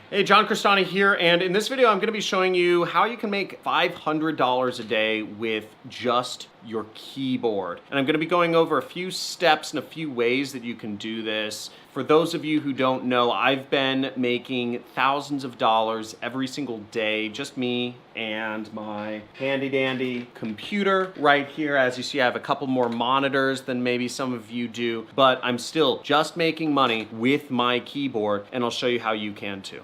Hey, John Crestani here, and in this video I'm going to be showing you how you can make $500 a day with just your keyboard. And I'm going to be going over a few steps and a few ways that you can do this. For those of you who don't know, I've been making thousands of dollars every single day, just me and my handy dandy computer right here. As you see, I have a couple more monitors than maybe some of you do, but I'm still just making money with my keyboard, and I'll show you how you can too.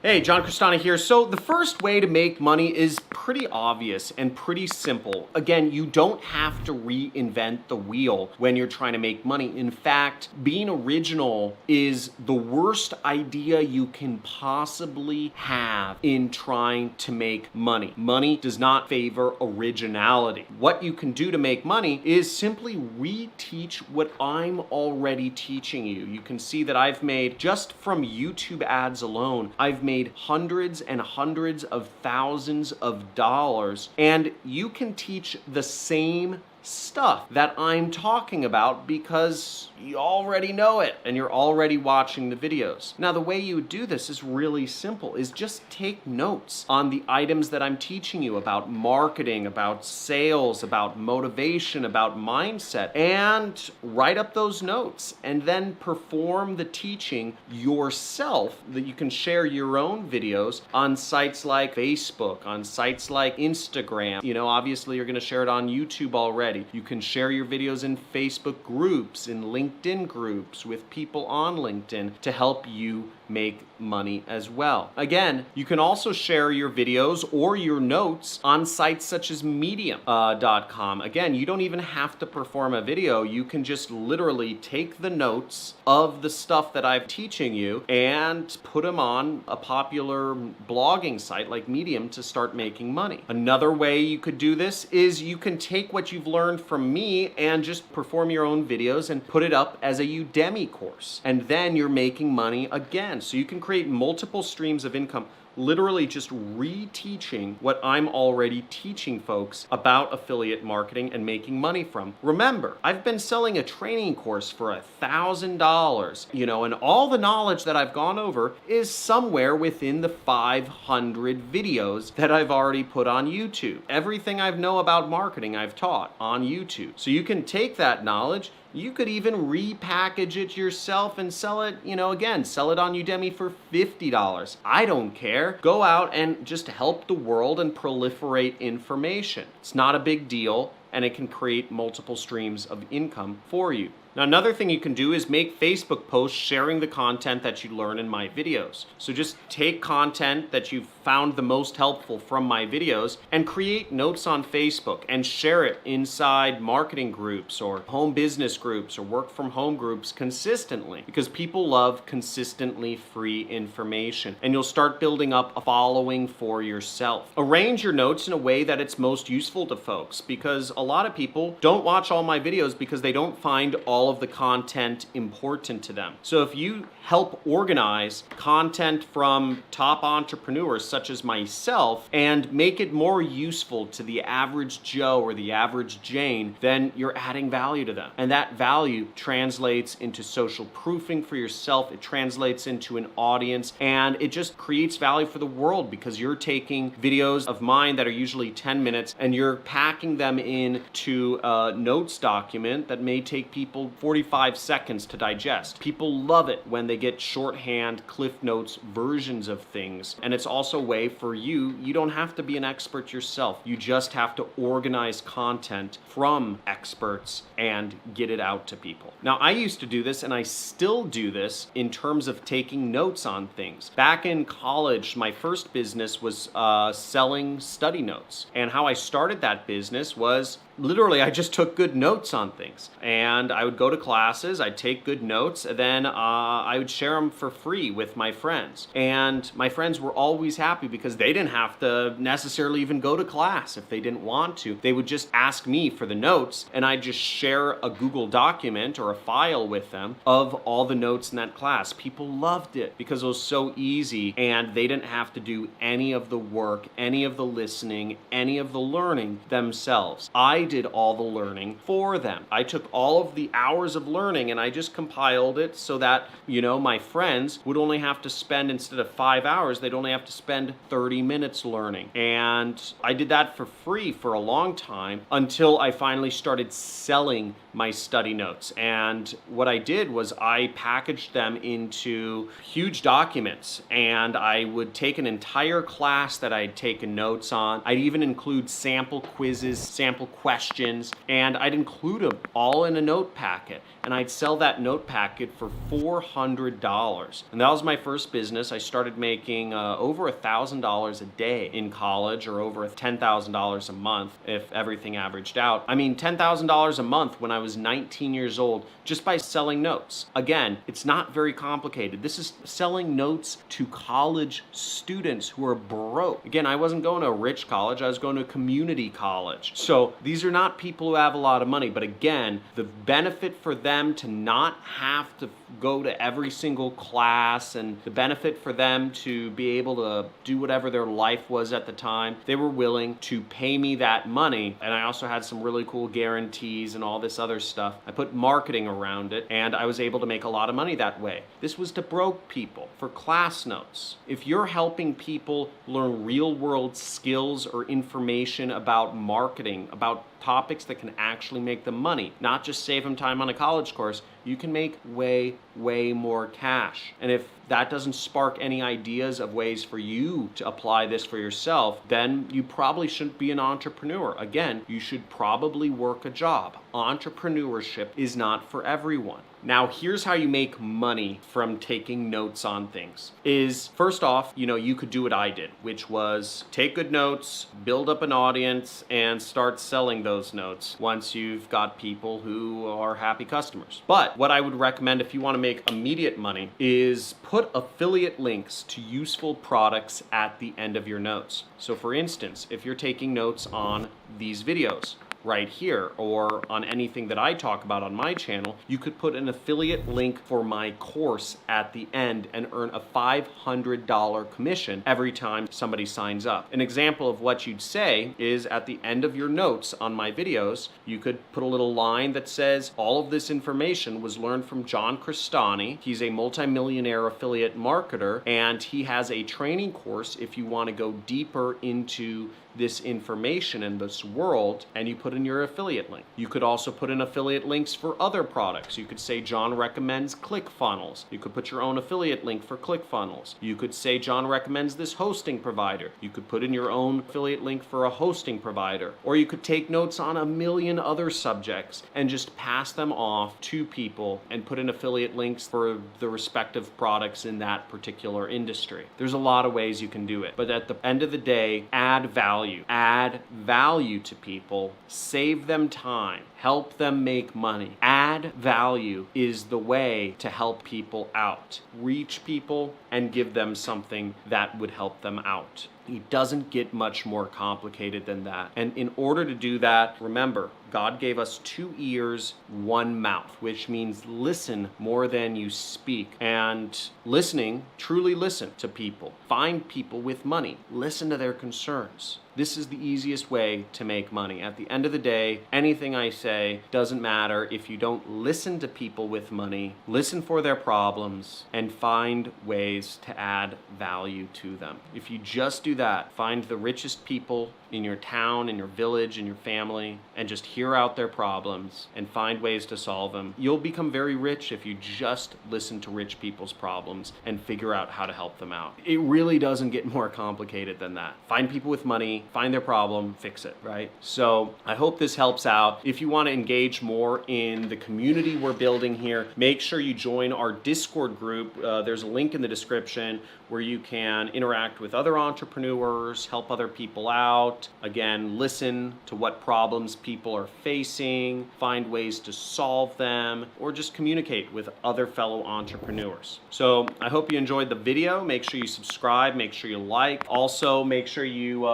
Hey, John Crestani here. So the first way to make money is pretty obvious and pretty simple. Again, you don't have to reinvent the wheel when you're trying to make money. In fact, being original is the worst idea you can possibly have in trying to make money. Money does not favor originality. What you can do to make money is simply reteach what I'm already teaching you. You can see that I've made, just from YouTube ads alone, I've made hundreds and hundreds of thousands of dollars, and you can teach the same stuff that I'm talking about because you already know it and you're already watching the videos. Now, the way you would do this is really simple, is just take notes on the items that I'm teaching you about marketing, about sales, about motivation, about mindset, and write up those notes and then perform the teaching yourself, that you can share your own videos on sites like Facebook, on sites like Instagram. You know, obviously you're going to share it on YouTube already. You can share your videos in Facebook groups, in LinkedIn groups, with people on LinkedIn to help you make money as well. Again, you can also share your videos or your notes on sites such as medium.com. Again, you don't even have to perform a video. You can just literally take the notes of the stuff that I'm teaching you and put them on a popular blogging site like Medium to start making money. Another way you could do this is you can take what you've learned from me and just perform your own videos and put it up as a Udemy course. And then you're making money again. So you can create multiple streams of income, literally just reteaching what I'm already teaching folks about affiliate marketing and making money from. Remember, I've been selling a training course for $1,000, and all the knowledge that I've gone over is somewhere within the 500 videos that I've already put on YouTube. Everything I know about marketing I've taught on YouTube. So you can take that knowledge, you could even repackage it yourself and sell it, again, sell it on Udemy for $50. I don't care. Go out and just help the world and proliferate information. It's not a big deal, and it can create multiple streams of income for you. Now, another thing you can do is make Facebook posts sharing the content that you learn in my videos. So just take content that you've found the most helpful from my videos and create notes on Facebook and share it inside marketing groups or home business groups or work from home groups consistently, because people love consistently free information, and you'll start building up a following for yourself. Arrange your notes in a way that it's most useful to folks, because a lot of people don't watch all my videos because they don't find all of the content important to them. So if you help organize content from top entrepreneurs such as myself and make it more useful to the average Joe or the average Jane, then you're adding value to them. And that value translates into social proofing for yourself. It translates into an audience, and it just creates value for the world, because you're taking videos of mine that are usually 10 minutes and you're packing them into a notes document that may take people 45 seconds to digest. People love it when they get shorthand Cliff Notes versions of things. And it's also a way for you don't have to be an expert yourself. You just have to organize content from experts and get it out to people. Now, I used to do this, and I still do this in terms of taking notes on things. Back in college, my first business was selling study notes. And how I started that business was literally, I just took good notes on things, and I would go to classes, I'd take good notes, and then I would share them for free with my friends. And my friends were always happy because they didn't have to necessarily even go to class if they didn't want to. They would just ask me for the notes, and I'd just share a Google document or a file with them of all the notes in that class. People loved it because it was so easy, and they didn't have to do any of the work, any of the listening, any of the learning themselves. I I did all the learning for them. I took all of the hours of learning and I just compiled it so that, my friends would only have to spend, instead of 5 hours, they'd only have to spend 30 minutes learning. And I did that for free for a long time until I finally started selling my study notes. And what I did was I packaged them into huge documents, and I would take an entire class that I'd taken notes on. I'd even include sample quizzes, sample questions, and I'd include them all in a note packet. And I'd sell that note packet for $400. And that was my first business. I started making over $1,000 a day in college, or over $10,000 a month if everything averaged out. I mean, $10,000 a month when I was 19 years old, just by selling notes. Again, it's not very complicated. This is selling notes to college students who are broke. Again, I wasn't going to a rich college, I was going to a community college. So these are not people who have a lot of money, but again, the benefit for them to not have to go to every single class, and the benefit for them to be able to do whatever their life was at the time, they were willing to pay me that money. And I also had some really cool guarantees and all this other stuff. I put marketing around it, and I was able to make a lot of money that way. This was to broke people for class notes. If you're helping people learn real world skills or information about marketing, about topics that can actually make them money, not just save them time on a college course, you can make way, way more cash. And if that doesn't spark any ideas of ways for you to apply this for yourself, then you probably shouldn't be an entrepreneur. Again, you should probably work a job. Entrepreneurship is not for everyone. Now, here's how you make money from taking notes on things. Is first off, you could do what I did, which was take good notes, build up an audience, and start selling those notes once you've got people who are happy customers. But what I would recommend if you want to make immediate money is put affiliate links to useful products at the end of your notes. So for instance, if you're taking notes on these videos right here, or on anything that I talk about on my channel, you could put an affiliate link for my course at the end and earn a $500 commission every time somebody signs up. An example of what you'd say is at the end of your notes on my videos, you could put a little line that says, all of this information was learned from John Crestani. He's a multimillionaire affiliate marketer, and he has a training course if you want to go deeper into this information in this world, and you put in your affiliate link. You could also put in affiliate links for other products. You could say John recommends ClickFunnels. You could put your own affiliate link for ClickFunnels. You could say John recommends this hosting provider. You could put in your own affiliate link for a hosting provider. Or you could take notes on a million other subjects and just pass them off to people and put in affiliate links for the respective products in that particular industry. There's a lot of ways you can do it, but at the end of the day, add value. Add value to people, save them time, help them make money. Add value is the way to help people out. Reach people and give them something that would help them out. It doesn't get much more complicated than that. And in order to do that, remember, God gave us 2 ears, 1 mouth, which means listen more than you speak. And listening, truly listen to people. Find people with money. Listen to their concerns. This is the easiest way to make money. At the end of the day, anything I say doesn't matter if you don't listen to people with money, listen for their problems, and find ways to add value to them. If you just do that, find the richest people in your town, in your village, in your family, and just hear out their problems and find ways to solve them. You'll become very rich if you just listen to rich people's problems and figure out how to help them out. It really doesn't get more complicated than that. Find people with money, find their problem, fix it, right? So I hope this helps out. If you want to engage more in the community we're building here, make sure you join our Discord group. There's a link in the description where you can interact with other entrepreneurs, help other people out. Again, listen to what problems people are facing, find ways to solve them, or just communicate with other fellow entrepreneurs. So I hope you enjoyed the video. Make sure you subscribe, make sure you like. Also, make sure you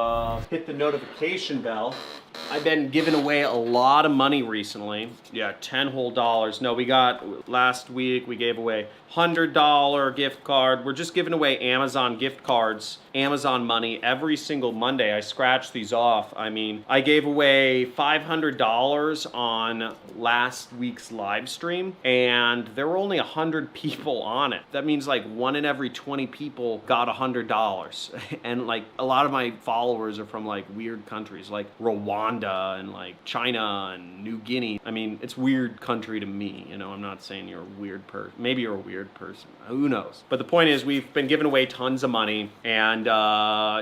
hit the notification bell I've been giving away a lot of money recently. Yeah, 10 whole dollars. No, last week we gave away $100 gift card. We're just giving away Amazon gift cards, Amazon money every single Monday. I scratched these off. I mean, I gave away $500 on last week's live stream, and there were only 100 people on it. That means like 1 in every 20 people got $100. And like a lot of my followers are from like weird countries like Rwanda and like China and New Guinea. I mean, it's weird country to me, you know. I'm not saying you're a weird person. Maybe you're a weird person. Who knows? But the point is, we've been giving away tons of money, and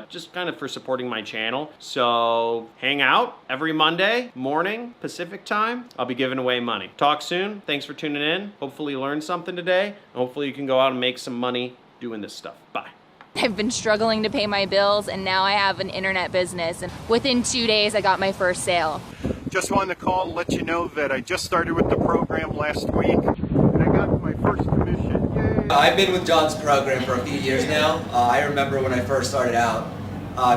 just kind of for supporting my channel. So hang out every Monday morning Pacific time. I'll be giving away money. Talk soon. Thanks for tuning in. Hopefully you learned something today. Hopefully you can go out and make some money doing this stuff. Bye. I've been struggling to pay my bills, and now I have an internet business, and within 2 days I got my first sale. Just wanted to call and let you know that I just started with the program last week, and I got my first commission. Yay! I've been with John's program for a few years now. I remember when I first started out,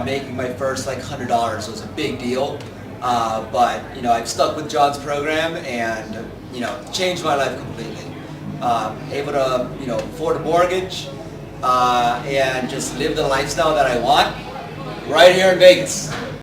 making my first like $100 was a big deal. But you know, I've stuck with John's program, and you know, changed my life completely. Able to, you know, afford a mortgage, and just live the lifestyle that I want right here in Vegas.